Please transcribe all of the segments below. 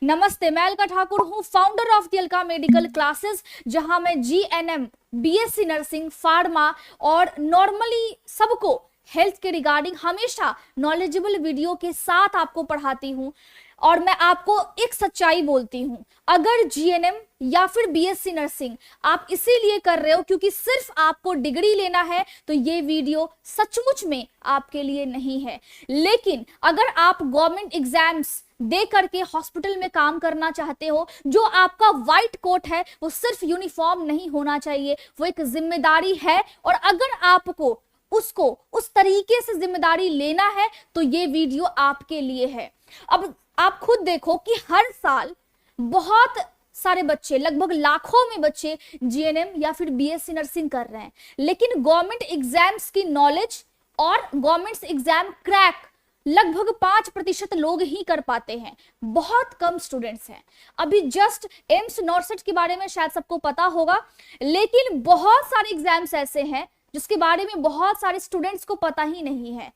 नमस्ते, मैं अलका ठाकुर हूँ, founder of the Alka medical classes, जहां मैं जीएनएम, बीएससी नर्सिंग, फार्मा और नॉर्मली सबको हेल्थ के रिगार्डिंग हमेशा नॉलेजेबल वीडियो के साथ आपको पढ़ाती हूँ। और मैं आपको एक सच्चाई बोलती हूँ, अगर जीएनएम या फिर बीएससी नर्सिंग आप इसीलिए कर रहे हो क्योंकि सिर्फ आपको डिग्री लेना है, तो ये वीडियो सचमुच में आपके लिए नहीं है। लेकिन अगर आप गवर्नमेंट एग्जाम्स दे करके हॉस्पिटल में काम करना चाहते हो, जो आपका व्हाइट कोट है वो सिर्फ यूनिफॉर्म नहीं होना चाहिए, वो एक जिम्मेदारी है। और अगर आपको उसको उस तरीके से जिम्मेदारी लेना है तो ये वीडियो आपके लिए है। अब आप खुद देखो कि हर साल बहुत सारे बच्चे, लगभग लाखों में बच्चे जीएनएम या फिर बीएससी नर्सिंग कर रहे हैं, लेकिन गवर्नमेंट एग्जाम्स की नॉलेज और गवर्नमेंट एग्जाम क्रैक लगभग 5% लोग ही कर पाते हैं। बहुत कम स्टूडेंट्स हैं। अभी जस्ट एम्स नॉर्सेट के बारे में शायद सबको पता होगा, लेकिन बहुत सारे एग्जाम्स ऐसे हैं जिसके बारे में बहुत सारे स्टूडेंट्स को पता ही नहीं है।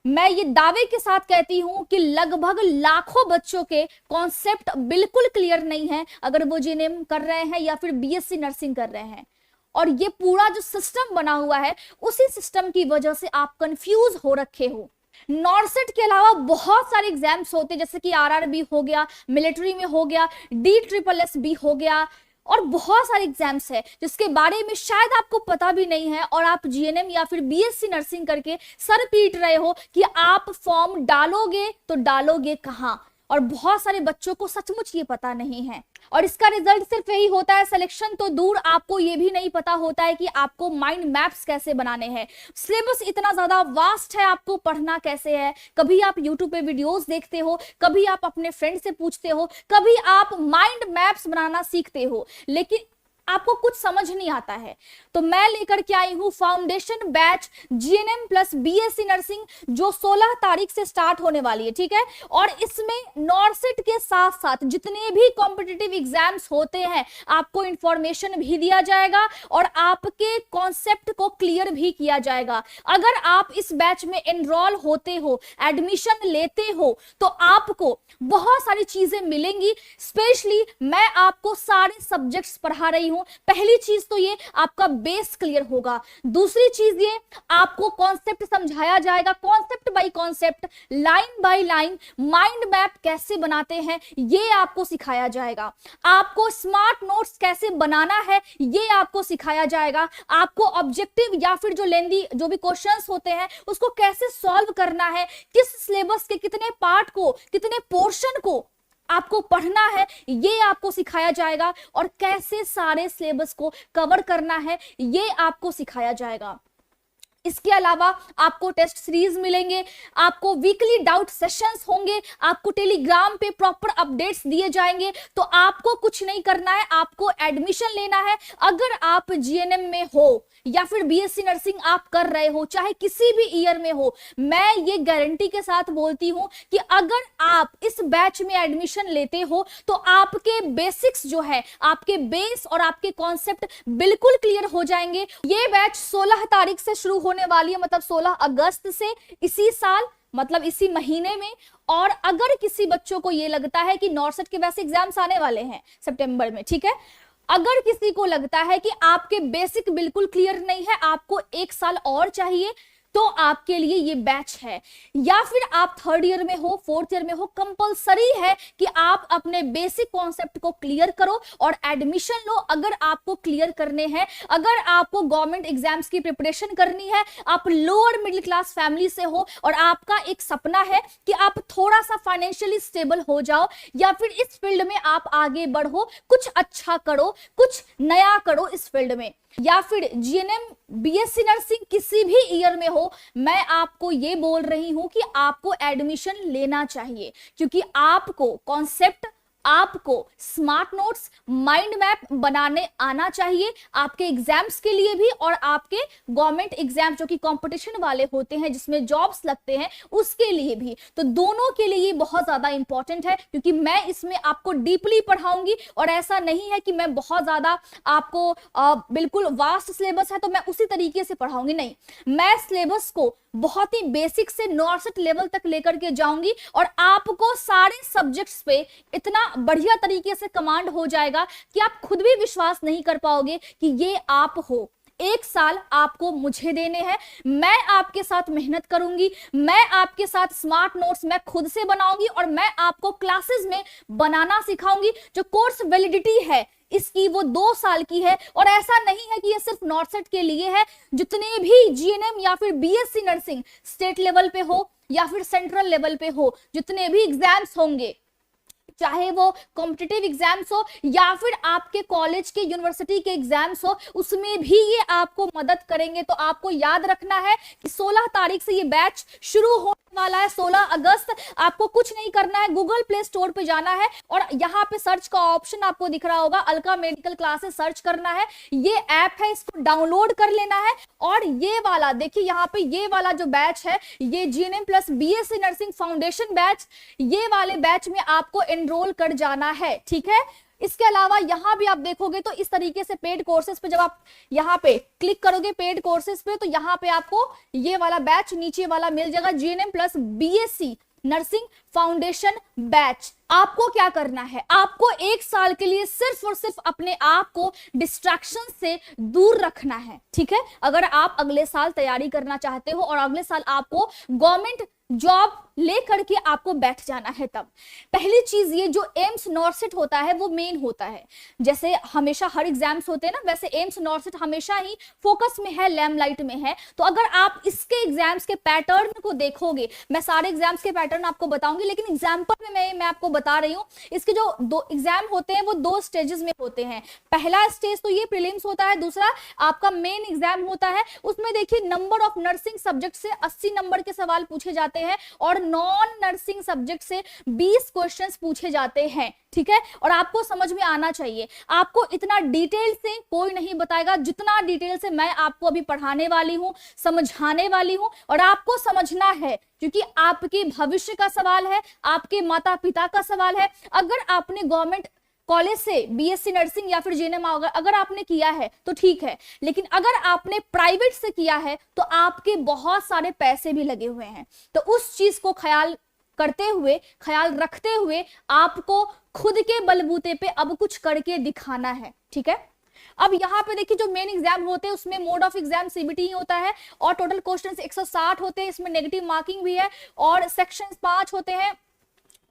मैं ये दावे के साथ कहती हूं कि लगभग लाखों बच्चों के कॉन्सेप्ट बिल्कुल क्लियर नहीं है, अगर वो जीएनएम कर रहे हैं या फिर बीएससी नर्सिंग कर रहे हैं। और ये पूरा जो सिस्टम बना हुआ है, उसी सिस्टम की वजह से आप कंफ्यूज हो रखे हो। नॉर्सेट के अलावा बहुत सारे एग्जाम्स होते हैं, जैसे कि आरआरबी हो गया, मिलिट्री में हो गया, DSSS हो गया, और बहुत सारे एग्जाम्स है जिसके बारे में शायद आपको पता भी नहीं है। और आप जीएनएम या फिर बीएससी नर्सिंग करके सर पीट रहे हो कि आप फॉर्म डालोगे तो डालोगे कहां। और बहुत सारे बच्चों को सचमुच ये पता नहीं है, और इसका रिजल्ट सिर्फ यही होता है, सिलेक्शन तो दूर, आपको ये भी नहीं पता होता है कि आपको माइंड मैप्स कैसे बनाने हैं। सिलेबस इतना ज्यादा वास्ट है, आपको पढ़ना कैसे है। कभी आप यूट्यूब पे वीडियोस देखते हो, कभी आप अपने फ्रेंड से पूछते हो, कभी आप माइंड मैप्स बनाना सीखते हो, लेकिन आपको कुछ समझ नहीं आता है। तो मैं लेकर के आई हूं foundation batch GNM plus BSc nursing, जो 16 तारीख से स्टार्ट होने वाली है, ठीक है। और इसमें नॉर्सेट के साथ साथ जितने भी कॉम्पिटिटिव एग्जाम्स होते हैं, आपको इंफॉर्मेशन भी दिया जाएगा और आपके कॉन्सेप्ट को क्लियर भी किया जाएगा। अगर आप इस बैच में एनरोल होते हो, एडमिशन लेते हो, तो आपको बहुत सारी चीजें मिलेंगी। स्पेशली मैं आपको सारे सब्जेक्ट्स पढ़ा रही हूं। पहली चीज तो ये, आपका बेस क्लियर होगा। दूसरी चीज ये, आपको कॉन्सेप्ट समझाया जाएगा, concept bye concept, line by line, mind map कैसे बनाते हैं ये आपको सिखाया जाएगा। आपको स्मार्ट नोट्स कैसे बनाना है ये आपको सिखाया जाएगा। आपको ऑब्जेक्टिव या फिर जो लेंदी जो भी क्वेश्चंस होते हैं उसको कैसे सॉल्व करना है, किस सिलेबस के कितने पार्ट को, कितने पोर्शन को आपको पढ़ना है, ये आपको सिखाया जाएगा। और कैसे सारे सिलेबस को कवर करना है ये आपको सिखाया जाएगा। इसके अलावा आपको टेस्ट सीरीज मिलेंगे, आपको वीकली डाउट सेशंस होंगे, आपको टेलीग्राम पे प्रॉपर अपडेट्स दिए जाएंगे। तो आपको कुछ नहीं करना है, आपको एडमिशन लेना है। अगर आप जीएनएम में हो या फिर बीएससी नर्सिंग आप कर रहे हो, चाहे किसी भी ईयर में हो, मैं ये गारंटी के साथ बोलती हूं कि अगर आप इस बैच में एडमिशन लेते हो तो आपके बेसिक्स जो है, आपके बेस और आपके कॉन्सेप्ट बिल्कुल क्लियर हो जाएंगे। ये बैच 16 तारीख से शुरू होने वाली है, मतलब 16 अगस्त से, इसी साल, मतलब इसी महीने में। और अगर किसी बच्चों को ये लगता है कि नॉर्सेट के वैसे एग्जाम्स आने वाले हैं सितंबर में, ठीक है, अगर किसी को लगता है कि आपके बेसिक बिल्कुल क्लियर नहीं है, आपको 1 साल और चाहिए, तो आपके लिए ये बैच है। या फिर आप 3rd ईयर में हो, 4th ईयर में हो, कंपलसरी है कि आप अपने बेसिक कॉन्सेप्ट को क्लियर करो और एडमिशन लो। अगर आपको क्लियर करने हैं, अगर आपको गवर्नमेंट एग्जाम्स की प्रिपरेशन करनी है, आप लोअर मिडिल क्लास फैमिली से हो और आपका एक सपना है कि आप थोड़ा सा फाइनेंशियली स्टेबल हो जाओ, या फिर इस फील्ड में आप आगे बढ़ो, कुछ अच्छा करो, कुछ नया करो इस फील्ड में, या फिर जीएनएम बीएससी नर्सिंग किसी भी ईयर में हो, मैं आपको ये बोल रही हूं कि आपको एडमिशन लेना चाहिए। क्योंकि आपको कॉन्सेप्ट, आपको स्मार्ट नोट्स, माइंड मैप बनाने आना चाहिए, आपके एग्जाम्स के लिए भी और आपके गवर्नमेंट एग्जाम जो कि कंपटीशन वाले होते हैं, जिसमें जॉब्स लगते हैं, उसके लिए भी। तो दोनों के लिए ये बहुत ज्यादा इंपॉर्टेंट है, क्योंकि मैं इसमें आपको डीपली पढ़ाऊंगी। और ऐसा नहीं है कि मैं बहुत ज्यादा आपको बिल्कुल वास्ट सिलेबस है तो मैं उसी तरीके से पढ़ाऊंगी, नहीं, मैं सिलेबस को बहुत ही बेसिक से नॉर्सेट लेवल तक लेकर के जाऊंगी और आपको सारे सब्जेक्ट्स पे इतना बढ़िया तरीके से कमांड हो जाएगा कि आप खुद भी विश्वास नहीं कर पाओगे कि ये आप हो। 1 साल आपको मुझे देने हैं, मैं आपके साथ मेहनत करूंगी, मैं आपके साथ स्मार्ट नोट्स मैं खुद से बनाऊंगी और मैं आपको क्लासेस में बनाना सिखाऊंगी। जो कोर्स वैलिडिटी है इसकी वो 2 साल की है। और ऐसा नहीं है कि ये सिर्फ नॉर्सेट के लिए है, जितने भी जीएनएम या फिर बीएससी नर्सिंग स्टेट लेवल पे हो या फिर सेंट्रल लेवल पे हो, जितने भी एग्जाम्स होंगे, चाहे वो कॉम्पिटिटिव एग्जाम्स हो या फिर आपके कॉलेज के यूनिवर्सिटी के एग्जाम्स हो, उसमें भी ये आपको मदद करेंगे। तो आपको याद रखना है कि 16 तारीख से ये बैच शुरू होने वाला है, 16 अगस्त। आपको कुछ नहीं करना है, गूगल प्ले स्टोर पे जाना है और यहाँ पे सर्च का ऑप्शन आपको दिख रहा होगा, अलका मेडिकल क्लासेस सर्च करना है। ये ऐप है, इसको डाउनलोड कर लेना है और ये वाला देखिए, यहाँ पे ये वाला जो बैच है, ये GNM plus BSc nursing foundation batch, ये वाले बैच में आपको एनरोल कर जाना है, ठीक है। इसके अलावा यहां भी आप देखोगे तो इस तरीके से पेड कोर्सेज पे जब आप यहां पे क्लिक करोगे पेड कोर्सेज पे, तो यहां पे आपको ये वाला बैच नीचे वाला मिल जाएगा, GNM plus BSc nursing foundation batch. आपको क्या करना है, आपको 1 साल के लिए सिर्फ और सिर्फ अपने आप को डिस्ट्रैक्शन से दूर रखना है, ठीक है। अगर आप अगले साल तैयारी करना चाहते हो और अगले साल आपको गवर्नमेंट जॉब लेकर के आपको बैठ जाना है, तब पहली चीज ये जो एम्स नॉर्सेट होता है वो मेन होता है। जैसे हमेशा हर एग्जाम्स होते हैं ना, वैसे एम्स नॉर्सेट हमेशा ही फोकस में है, लैमलाइट में है। तो अगर आप इसके एग्जाम्स के पैटर्न को देखोगे, मैं सारे एग्जाम्स के पैटर्न आपको बताऊंगी, लेकिन एग्जाम्पल में मैं आपको बता रही हूँ, इसके जो 2 एग्जाम होते हैं वो 2 स्टेजेस में होते हैं। पहला स्टेज तो ये प्रीलिम्स होता है, दूसरा आपका मेन एग्जाम होता है। उसमें देखिए नंबर ऑफ नर्सिंग सब्जेक्ट से 80 नंबर के सवाल पूछे जाते हैं और नॉन नर्सिंग सब्जेक्ट से 20 क्वेश्चंस पूछे जाते हैं, ठीक है। और आपको समझ में आना चाहिए, आपको इतना डिटेल से कोई नहीं बताएगा जितना डिटेल से मैं आपको अभी पढ़ाने वाली हूं, समझाने वाली हूं। और आपको समझना है क्योंकि आपके भविष्य का सवाल है, आपके माता पिता का सवाल है। अगर आपने गवर्नमेंट कॉलेज से बीएससी नर्सिंग या फिर जीएनएम अगर आपने किया है तो ठीक है, लेकिन अगर आपने प्राइवेट से किया है तो आपके बहुत सारे पैसे भी लगे हुए हैं। तो उस चीज को ख्याल करते हुए, ख्याल रखते हुए आपको खुद के बलबूते पे अब कुछ करके दिखाना है, ठीक है। अब यहाँ पे देखिए जो मेन एग्जाम होते हैं उसमें मोड ऑफ एग्जाम सीबीटी ही होता है और टोटल क्वेश्चंस 160 होते हैं, इसमें नेगेटिव मार्किंग भी है और सेक्शंस 5 होते हैं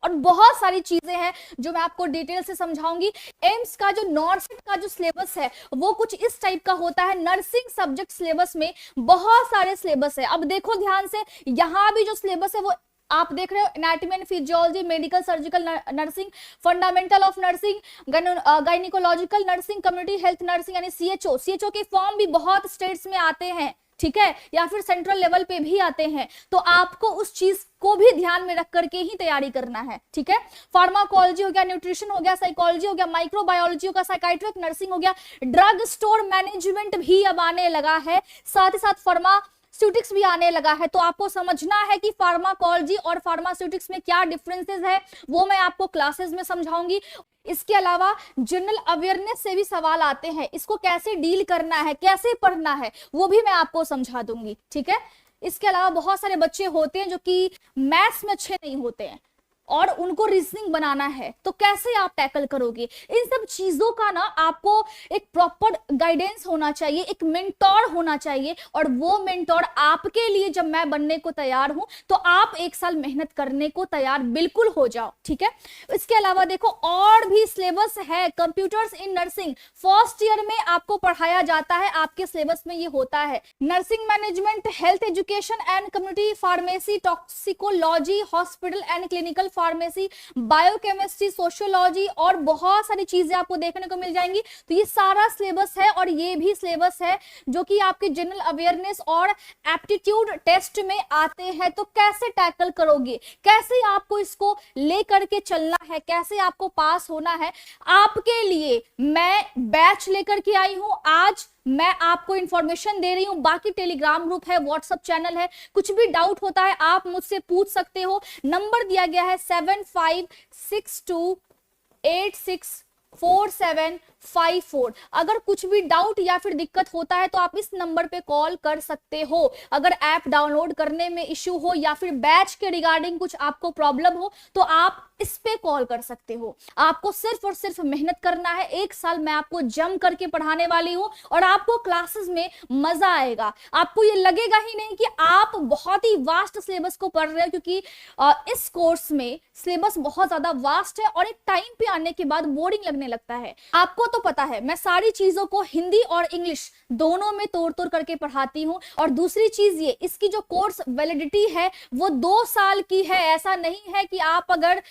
और बहुत सारी चीजें हैं जो मैं आपको डिटेल से समझाऊंगी। एम्स का जो नॉर्सेट का जो सिलेबस है वो कुछ इस टाइप का होता है। नर्सिंग सब्जेक्ट सिलेबस में बहुत सारे सिलेबस है। अब देखो ध्यान से, यहाँ भी जो सिलेबस है वो आप देख रहे हो, anatomy and physiology, medical surgical nursing, fundamental of nursing, gynaecological nursing, community health nursing यानी सीएचओ। सीएचओ के फॉर्म भी बहुत स्टेट्स में आते हैं, ठीक है, या फिर सेंट्रल लेवल पे भी आते हैं। तो आपको उस चीज को भी ध्यान में रख करके ही तैयारी करना है, ठीक है। फार्माकोलॉजी हो गया, न्यूट्रिशन हो गया, साइकोलॉजी हो गया, माइक्रोबायोलॉजी हो गया, साइकाइट्रिक नर्सिंग हो गया, ड्रग स्टोर मैनेजमेंट भी अब आने लगा है, साथ ही साथ फार्मास्यूटिक्स भी आने लगा है। तो आपको समझना है कि फार्माकोलॉजी और फार्मास्यूटिक्स में क्या डिफरेंसेस है, वो मैं आपको क्लासेस में समझाऊंगी। इसके अलावा जनरल अवेयरनेस से भी सवाल आते हैं, इसको कैसे डील करना है, कैसे पढ़ना है, वो भी मैं आपको समझा दूंगी, ठीक है। इसके अलावा बहुत सारे बच्चे होते हैं जो कि मैथ्स में अच्छे नहीं होते हैं और उनको रीजनिंग बनाना है, तो कैसे आप टैकल करोगे। इन सब चीजों का ना आपको एक प्रॉपर गाइडेंस होना चाहिए, एक मेंटोर होना चाहिए। और वो मेंटोर आपके लिए जब मैं बनने को तैयार हूं तो आप 1 साल मेहनत करने को तैयार बिल्कुल हो जाओ, ठीक है। इसके अलावा देखो और भी सिलेबस है। Computers in nursing first year में आपको पढ़ाया जाता है, आपके सिलेबस में ये होता है। Nursing management, health education and community pharmacy, toxicology, hospital and clinical pharmacy, biochemistry, sociology और बहुत सारी चीजें आपको देखने को मिल जाएंगी। तो ये सारा सिलेबस है और ये भी सिलेबस है जो कि आपके जनरल अवेयरनेस और एप्टीट्यूड टेस्ट में आते हैं। तो कैसे टैकल करोगे, कैसे आपको इसको लेकर के चलना है, कैसे आपको पास होना है, आपके लिए मैं बैच लेकर के आई हूं। आज मैं आपको इंफॉर्मेशन दे रही हूं, बाकी टेलीग्राम ग्रुप है, व्हाट्सएप चैनल है, कुछ भी डाउट होता है आप मुझसे पूछ सकते हो। नंबर दिया गया है 756286 4754। अगर कुछ भी डाउट या फिर दिक्कत होता है तो आप इस नंबर पे कॉल कर सकते हो। अगर ऐप डाउनलोड करने में इश्यू हो या फिर बैच के रिगार्डिंग कुछ आपको प्रॉब्लम हो तो आप इस पे कॉल कर सकते हो। आपको सिर्फ और सिर्फ मेहनत करना है। 1 साल मैं आपको जम करके पढ़ाने वाली हूं और आपको क्लासेस में मजा आएगा। आपको ये लगेगा ही नहीं कि आप बहुत ही वास्ट सिलेबस को पढ़ रहे हो, क्योंकि इस कोर्स में सिलेबस बहुत ज्यादा वास्ट है और एक टाइम पे आने के बाद बोरिंग लगने लगता है। आपको तो पता है मैं सारी चीजों को हिंदी और इंग्लिश दोनों में तोड़ तोड़ करके पढ़ाती हूं। और दूसरी चीज ये, इसकी जो कोर्स वैलिडिटी है वो 2 साल की है। ऐसा नहीं है कि आप अगर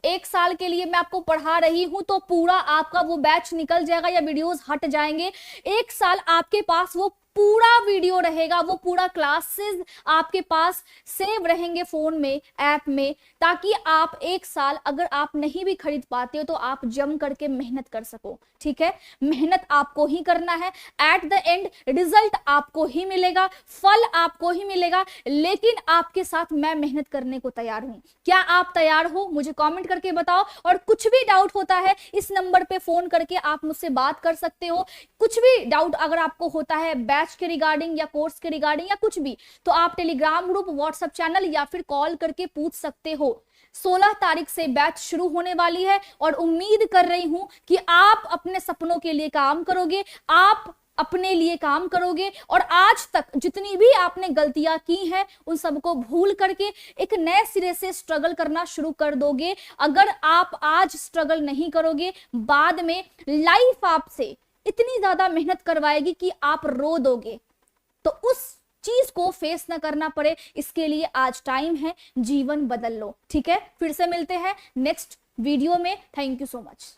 1 साल के लिए मैं आपको पढ़ा रही हूं तो पूरा आपका वो बैच निकल जाएगा या वीडियोस हट जाएंगे। 1 साल आपके पास वो पूरा वीडियो रहेगा, वो पूरा क्लासेस आपके पास सेव रहेंगे फोन में, ऐप में, ताकि आप 1 साल अगर आप नहीं भी खरीद पाते हो तो आप जम करके मेहनत कर सको। ठीक है, मेहनत आपको ही करना है। एट द एंड रिजल्ट आपको ही मिलेगा, फल आपको ही मिलेगा, लेकिन आपके साथ मैं मेहनत करने को तैयार हूं। क्या आप तैयार हो? मुझे कमेंट करके बताओ। और कुछ भी डाउट होता है इस नंबर पे फोन करके आप मुझसे बात कर सकते हो। कुछ भी डाउट अगर आपको होता है बैच के रिगार्डिंग या कोर्स के रिगार्डिंग या कुछ भी, तो आप टेलीग्राम ग्रुप, व्हाट्सएप चैनल या फिर कॉल करके पूछ सकते हो। 16 तारीख से बैच शुरू होने वाली है और उम्मीद कर रही हूं कि आप अपने सपनों के लिए काम करोगे, आप अपने लिए काम करोगे और आज तक जितनी भी आपने गलतियां की हैं उन सबको भूल करके एक नए सिरे से स्ट्रगल करना शुरू कर दोगे। अगर आप आज स्ट्रगल नहीं करोगे, बाद में लाइफ आपसे इतनी ज्यादा मेहनत करवाएगी कि आप रो दोगे। तो उस चीज को फेस ना करना पड़े, इसके लिए आज टाइम है, जीवन बदल लो। ठीक है, फिर से मिलते हैं नेक्स्ट वीडियो में। Thank you so much.